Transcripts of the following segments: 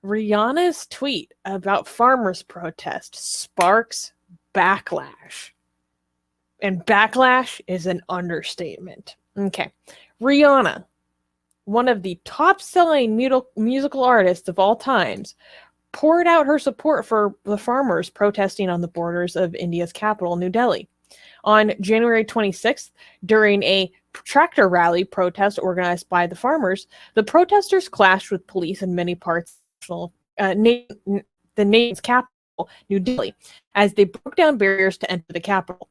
Rihanna's tweet about farmers' protest sparks backlash. And backlash is an understatement. Okay. Rihanna, one of the top-selling musical artists of all times, poured out her support for the farmers protesting on the borders of India's capital, New Delhi. On January 26th, during a tractor rally protest organized by the farmers, the protesters clashed with police in many parts of the nation's capital, New Delhi, as they broke down barriers to enter the capital.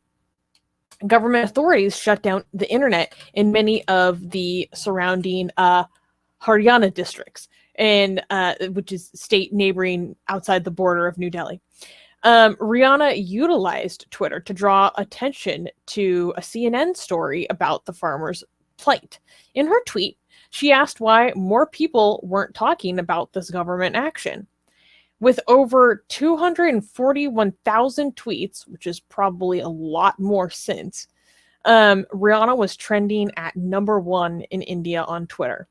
Government authorities shut down the internet in many of the surrounding Haryana districts, and which is state neighboring outside the border of New Delhi. Rihanna utilized Twitter to draw attention to a CNN story about the farmers' plight. In her tweet, she asked why more people weren't talking about this government action. With over 241,000 tweets, which is probably a lot more since, Rihanna was trending at #1 in India on Twitter.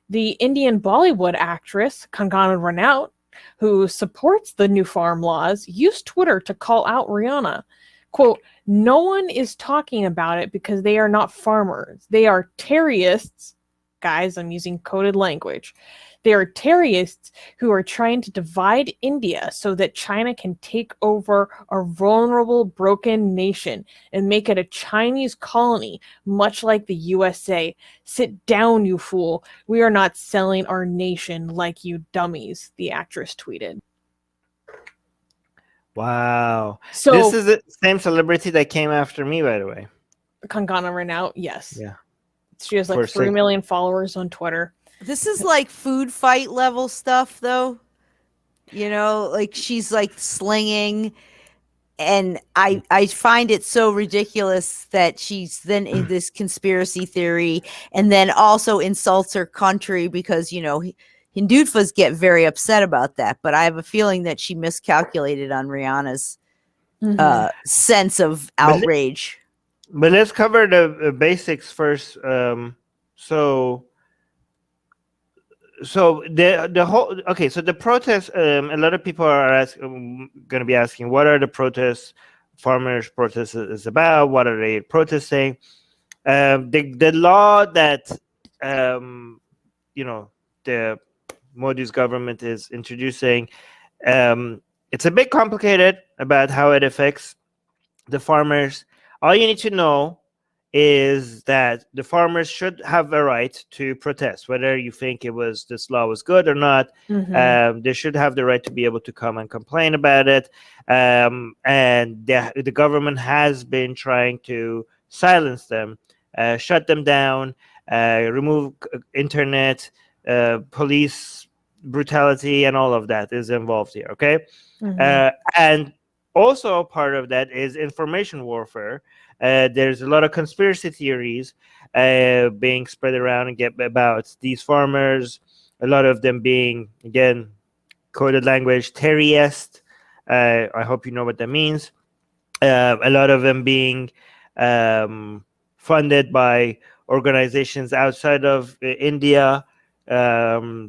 The Indian Bollywood actress Kangana Ranaut, who supports the new farm laws, used Twitter to call out Rihanna. Quote, "No one is talking about it because they are not farmers. They are terrorists." Guys, I'm using coded language. They are terrorists who are trying to divide India so that China can take over a vulnerable, broken nation and make it a Chinese colony, much like the USA. Sit down, you fool. We are not selling our nation like you dummies, the actress tweeted. Wow. So this is the same celebrity that came after me, by the way. Kangana Ranaut, yes. Yeah. She has like 3 million followers on Twitter. This is like food fight level stuff, though. You know, like she's like slinging, and I find it so ridiculous that she's then in this conspiracy theory, and then also insults her country because, you know, Hindutvas get very upset about that. But I have a feeling that she miscalculated on Rihanna's sense of outrage. But let's cover the basics first. So the whole so the protest. A lot of people are going to be asking, what are the protests? Farmers' protests is about? What are they protesting? The law that you know, the Modi's government is introducing. It's a bit complicated about how it affects the farmers. All you need to know is that the farmers should have a right to protest, whether you think this law was good or not. They should have the right to be able to come and complain about it. And the government has been trying to silence them, shut them down, remove internet, police brutality, and all of that is involved here. Okay. And also part of that is information warfare. There's a lot of conspiracy theories being spread around about these farmers, a lot of them being, again, coded language, terrorist. I hope you know what that means. A lot of them being funded by organizations outside of India,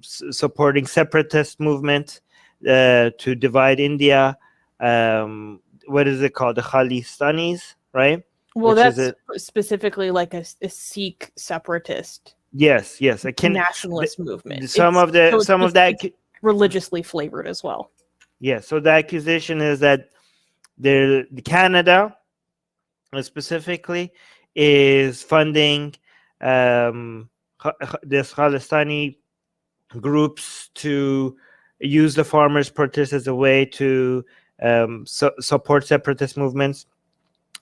supporting separatist movement to divide India. What is it called? The Khalistanis, right? Well, that's specifically like a Sikh separatist. Yes, a nationalist movement. Some of that religiously flavored as well. Yeah. So the accusation is that the Canada specifically is funding this Khalistani groups to use the farmers' protest as a way to support separatist movements.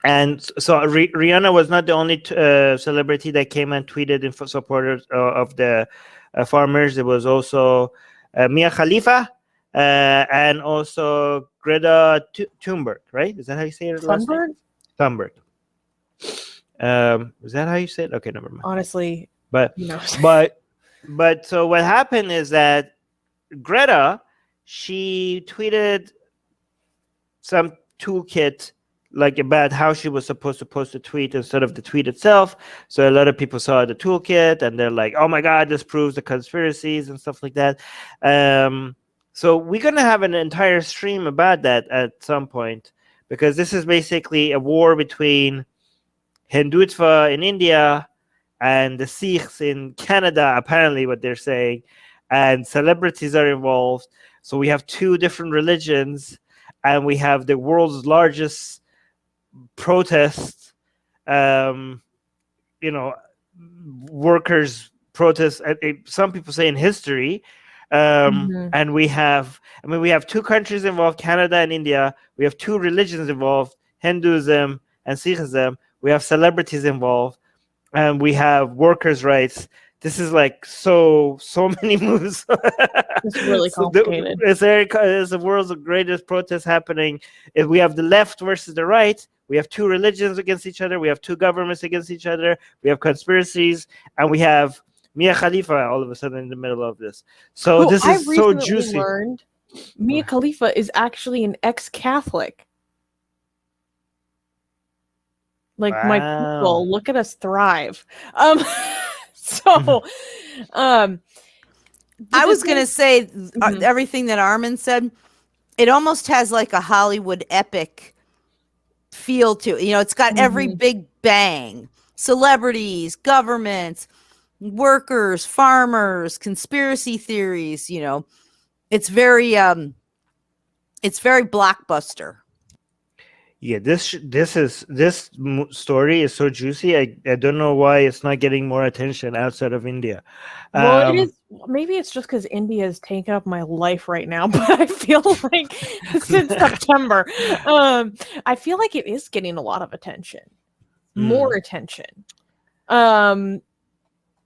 And so Rihanna was not the only celebrity that came and tweeted in support of the farmers. It was also Mia Khalifa and also Greta Thunberg, right? Is that how you say it? Thunberg? Thunberg. Is that how you say it? Okay, never mind. Honestly, but so what happened is that Greta, she tweeted some toolkit like about how she was supposed to post a tweet instead of the tweet itself. So a lot of people saw the toolkit and they're like, oh my God, this proves the conspiracies and stuff like that. So we're going to have an entire stream about that at some point, because this is basically a war between Hindutva in India and the Sikhs in Canada, apparently what they're saying, and celebrities are involved. So we have two different religions, and we have the world's largest protest, workers protest, some people say in history. And we have two countries involved, Canada and India. We have two religions involved, Hinduism and Sikhism. We have celebrities involved, and we have workers' rights. This is like so many moves. It's really complicated. It's the world's greatest protest happening. If we have the left versus the right, we have two religions against each other. We have two governments against each other. We have conspiracies, and we have Mia Khalifa all of a sudden in the middle of this. So this is so juicy. Learned Mia Khalifa is actually an ex-Catholic. Like, my people, look at us thrive. So, I was going to say everything that Armin said, it almost has like a Hollywood epic feel to it. You know, it's got every big bang, celebrities, governments, workers, farmers, conspiracy theories, you know, it's very blockbuster. Yeah, this story is so juicy. I don't know why it's not getting more attention outside of India. Well, it is. Maybe it's just because India has taken up my life right now, but I feel like since September, I feel like it is getting a lot of attention, more attention.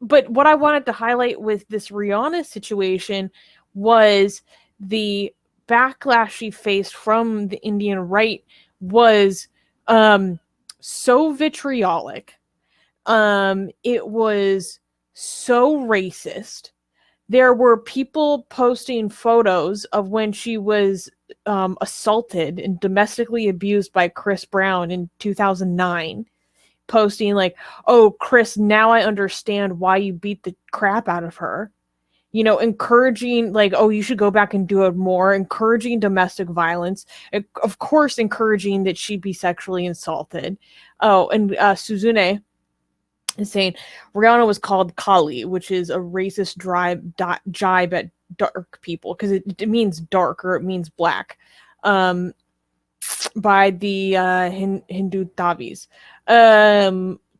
But what I wanted to highlight with this Rihanna situation was the backlash she faced from the Indian right was so vitriolic. It was so racist. There were people posting photos of when she was assaulted and domestically abused by Chris Brown in 2009, posting like, "Oh, Chris, now I understand why you beat the crap out of her." You know, encouraging like, "Oh, you should go back and do it more," encouraging domestic violence, of course, encouraging that she be sexually assaulted. Oh, and Susanna is saying Rihanna was called Kali, which is a racist jibe at dark people, because it means dark, or it means black, by the Hindu Tavis.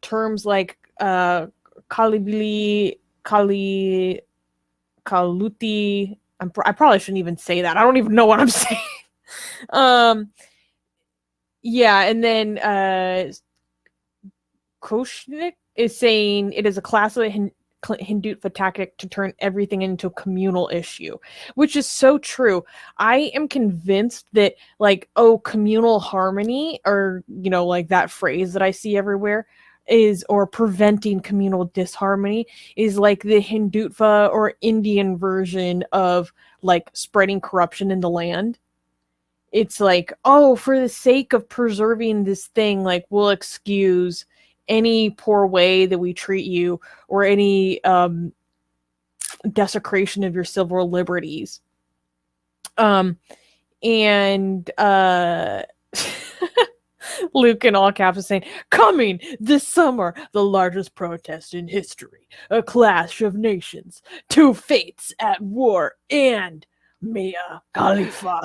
Terms like Kalibili, Kaluti. I probably shouldn't even say that. I don't even know what I'm saying. Yeah, and then Koshnik is saying it is a classic Hindutva tactic to turn everything into a communal issue, which is so true. I am convinced that, like, communal harmony, or, you know, like that phrase that I see everywhere, or preventing communal disharmony, is like the Hindutva or Indian version of like spreading corruption in the land. It's like, for the sake of preserving this thing, like, we'll excuse any poor way that we treat you, or any desecration of your civil liberties. And Luke in all caps is saying, "Coming this summer, the largest protest in history, a clash of nations, two fates at war, and Mia Khalifa."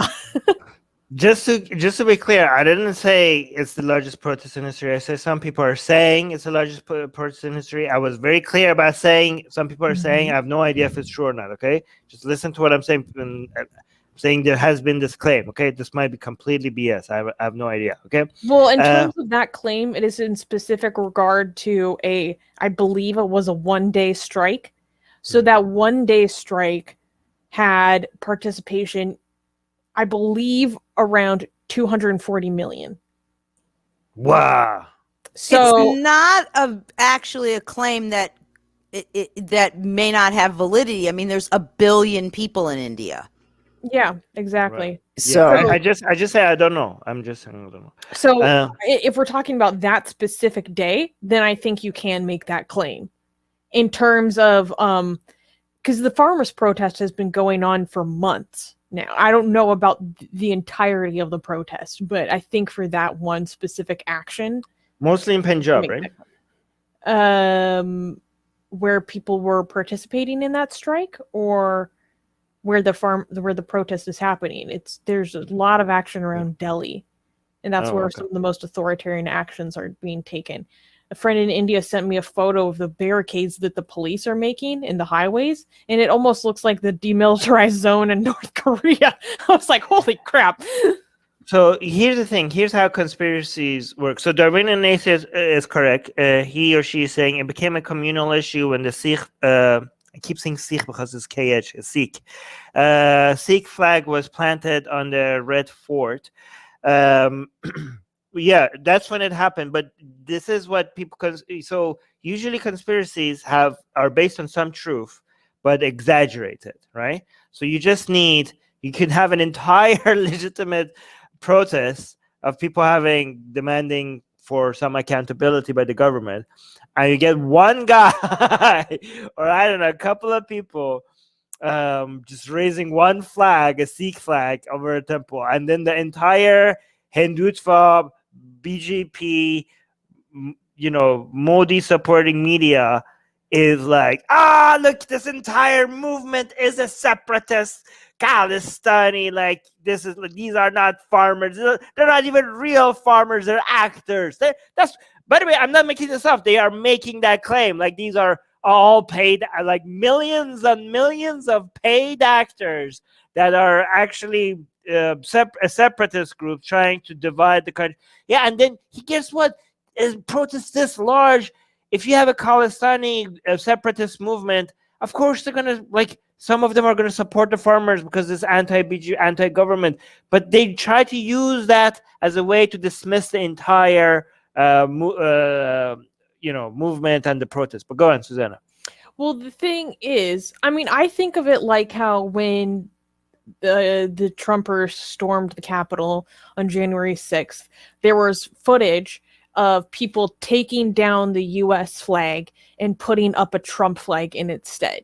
Just to be clear, I didn't say it's the largest protest in history. I said some people are saying it's the largest protest in history. I was very clear about saying some people are saying. I have no idea if it's true or not. Okay, just listen to what I'm saying. I'm saying there has been this claim. Okay, this might be completely BS. I have no idea. Okay. Well, in terms of that claim, it is in specific regard to I believe it was a 1-day strike. So that 1-day strike had participation, I believe, around 240 million. Wow. So it's not actually a claim that that may not have validity. I mean, there's 1 billion people in India. Yeah, exactly. Right. So yeah, I just say I don't know. I'm just saying I don't know. So if we're talking about that specific day, then I think you can make that claim. In terms of because the farmers' protest has been going on for months. Now, I don't know about the entirety of the protest, but I think for that one specific action, Mostly in Punjab, right? Where people were participating in that strike, or where the protest is happening. There's a lot of action around Delhi, and that's where some of the most authoritarian actions are being taken. A friend in India sent me a photo of the barricades that the police are making in the highways, and it almost looks like the demilitarized zone in North Korea. I was like, holy crap. So here's the thing. Here's how conspiracies work. So Darwinian atheist is correct. He or she is saying it became a communal issue when the Sikh, I keep saying Sikh because it's KH, it's Sikh. Sikh flag was planted on the Red Fort. Yeah, that's when it happened. But this is what people, so usually conspiracies are based on some truth, but exaggerated, right? So you can have an entire legitimate protest of people demanding for some accountability by the government, and you get one guy or I don't know, a couple of people just raising one flag, a Sikh flag, over a temple, and then the entire Hindutva, BJP, Modi supporting media is like, look, this entire movement is a separatist Khalistani, like these are not farmers, they're not even real farmers, they're actors. By the way, I'm not making this up, they are making that claim, like these are all paid, like millions and millions of paid actors that are actually a separatist group trying to divide the country. Yeah, and then guess what? Is protests this large? If you have a Khalistani separatist movement, of course they're gonna, like, some of them are gonna support the farmers because it's anti-government. But they try to use that as a way to dismiss the entire movement and the protest. But go on, Susanna. Well, the thing is, I mean, I think of it like how when the Trumpers stormed the Capitol on January 6th, there was footage of people taking down the US flag and putting up a Trump flag in its stead.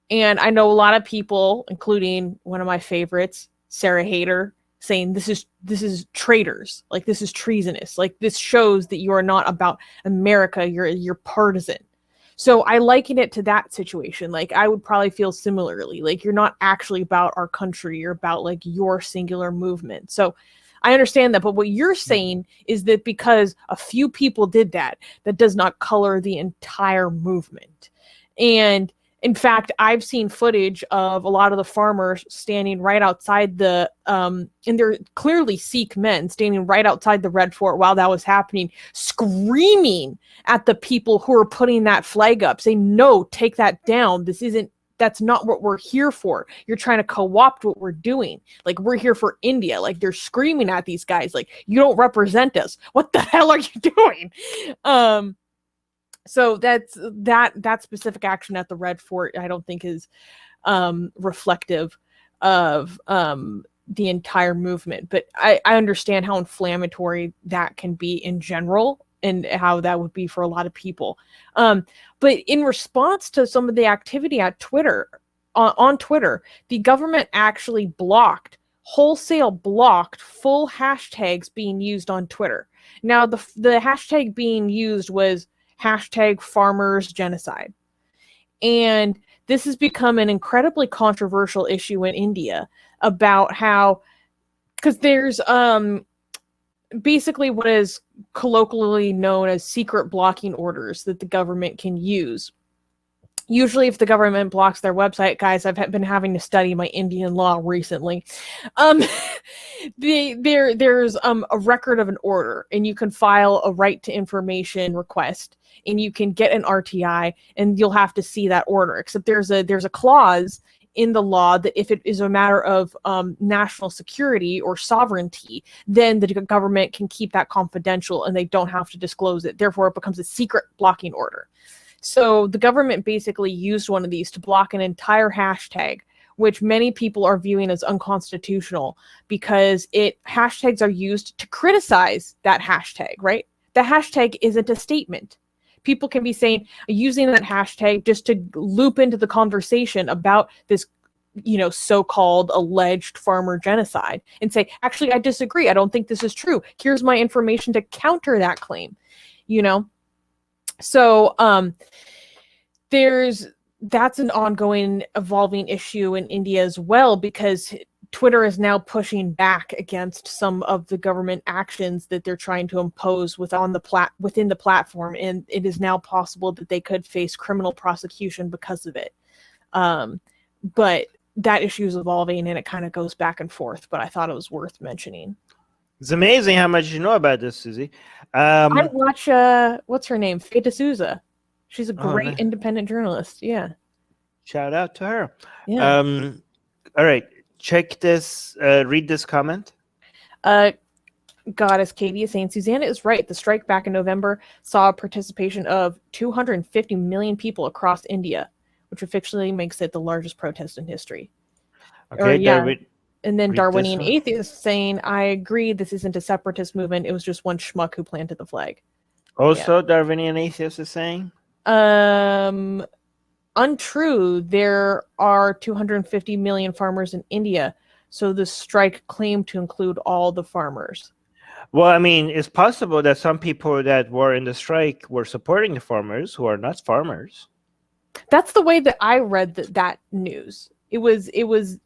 And I know a lot of people, including one of my favorites, Sarah Hayter, saying this is traitors, like this is treasonous, like this shows that you are not about America, you're partisan. So I liken it to that situation. Like I would probably feel similarly, like you're not actually about our country, you're about like your singular movement. So I understand that, but what you're saying is that because a few people did that, that does not color the entire movement. And in fact, I've seen footage of a lot of the farmers standing right outside and they're clearly Sikh men standing right outside the Red Fort while that was happening, screaming at the people who are putting that flag up, saying, no, take that down. That's not what we're here for. You're trying to co-opt what we're doing. Like, we're here for India. Like, they're screaming at these guys, like, you don't represent us. What the hell are you doing? So that specific action at the Red Fort, I don't think is reflective of the entire movement. But I understand how inflammatory that can be in general and how that would be for a lot of people. But in response to some of the activity at Twitter, on Twitter, the government actually wholesale blocked full hashtags being used on Twitter. Now, the hashtag being used was #FarmersGenocide. And this has become an incredibly controversial issue in India about how, because there's basically what is colloquially known as secret blocking orders that the government can use. Usually if the government blocks their website, guys, I've been having to study my Indian law recently. There's a record of an order, and you can file a right to information request, and you can get an RTI, and you'll have to see that order. Except there's a clause in the law that if it is a matter of national security or sovereignty, then the government can keep that confidential and they don't have to disclose it. Therefore, it becomes a secret blocking order. So the government basically used one of these to block an entire hashtag, which many people are viewing as unconstitutional because hashtags are used to criticize that hashtag, right? The hashtag isn't a statement. People can be using that hashtag just to loop into the conversation about this so-called alleged farmer genocide and say, actually, I disagree. I don't think this is true. Here's my information to counter that claim. So that's an ongoing, evolving issue in India as well, because Twitter is now pushing back against some of the government actions that they're trying to impose within the platform, and it is now possible that they could face criminal prosecution because of it. But that issue is evolving, and it kind of goes back and forth. But I thought it was worth mentioning. It's amazing how much you know about this, Susie. I watch what's her name, Faye D'Souza. She's a great independent journalist. Yeah. Shout out to her. Yeah. All right. Check this. Read this comment. Goddess Katie is saying, Susanna is right. The strike back in November saw a participation of 250 million people across India, which officially makes it the largest protest in history. Okay. And then Darwinian Atheist saying, I agree, this isn't a separatist movement. It was just one schmuck who planted the flag. Also, Darwinian Atheist is saying? Untrue. There are 250 million farmers in India, so the strike claimed to include all the farmers. Well, I mean, it's possible that some people that were in the strike were supporting the farmers who are not farmers. That's the way that I read that news. It was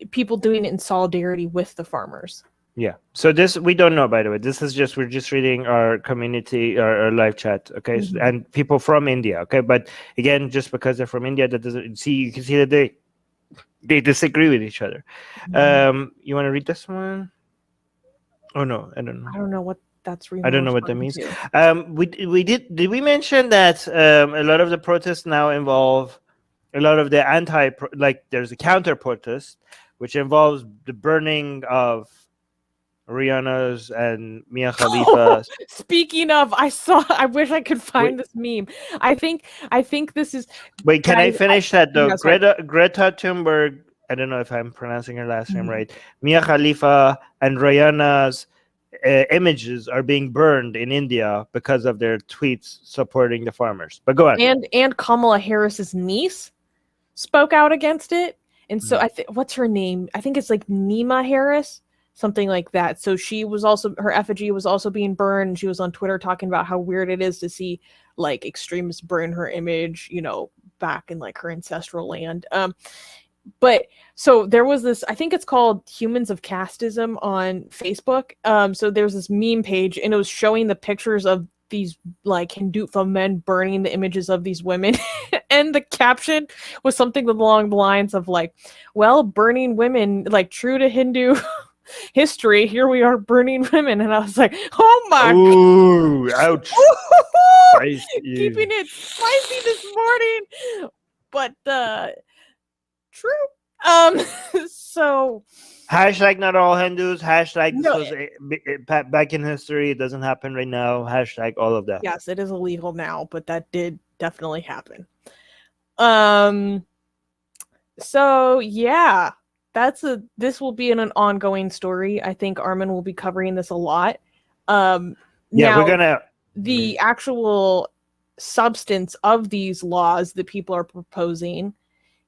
people doing it in solidarity with the farmers. Yeah. So this, we don't know, by the way. This is just, we're just reading our community, our live chat. Okay. Mm-hmm. And people from India. Okay. But again, just because they're from India, that doesn't see, you can see that they disagree with each other. Mm-hmm. You want to read this one? Oh no, I don't know. I don't know what that's. I don't know what that means. Did we mention that a lot of the protests now involve a lot of the there's a counter protest, which involves the burning of Rihanna's and Mia Khalifa's. Speaking of, I wish I could find this meme. I think this is. Wait, can I finish that though? Greta Thunberg, I don't know if I'm pronouncing her last name right. Mia Khalifa and Rihanna's images are being burned in India because of their tweets supporting the farmers. But go on. And Kamala Harris's niece spoke out against it. And so what's her name? I think it's like Nima Harris, something like that. So her effigy was also being burned. And she was on Twitter talking about how weird it is to see like extremists burn her image, back in like her ancestral land. But so there was this, I think it's called Humans of Casteism on Facebook. So there's this meme page, and it was showing the pictures of these like Hindutva men burning the images of these women. And the caption was something along the lines of like, well, burning women, like true to Hindu history, here we are burning women. And I was like, oh my God. Ouch. Keeping it spicy this morning. But true. So hashtag not all Hindus, hashtag this was back in history, it doesn't happen right now, hashtag all of that. Yes, it is illegal now, but that did definitely happen. So yeah, this will be an ongoing story. I think Armin will be covering this a lot. The actual substance of these laws that people are proposing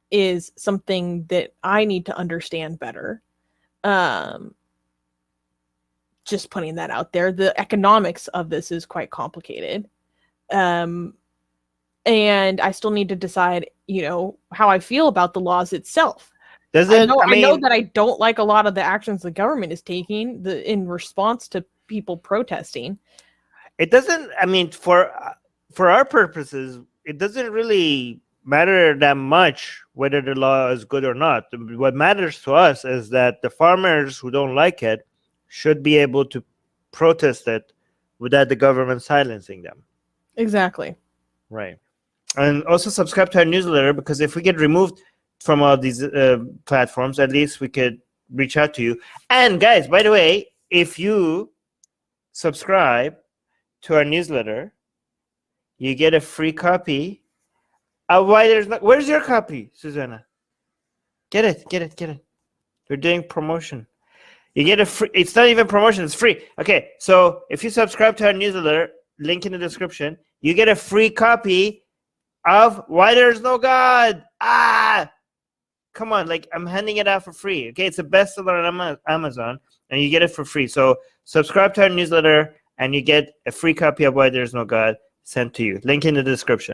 is something that I need to understand better. Just putting that out there. The economics of this is quite complicated. And I still need to decide, how I feel about the laws itself. I know that I don't like a lot of the actions the government is taking in response to people protesting. It doesn't, for our purposes, it doesn't really matter that much whether the law is good or not. What matters to us is that the farmers who don't like it should be able to protest it without the government silencing them. Exactly. Right. And also subscribe to our newsletter, because if we get removed from all these platforms, at least we could reach out to you. And guys, by the way, if you subscribe to our newsletter, you get a free copy. Where's your copy, Susanna? Get it. We're doing promotion. You get a free, it's not even promotion, it's free. Okay, so if you subscribe to our newsletter, link in the description, you get a free copy of Why There's No God. come on, like I'm handing it out for free. Okay, it's a bestseller on Amazon, and you get it for free. So subscribe to our newsletter, and you get a free copy of Why There's No God sent to you. Link in the description.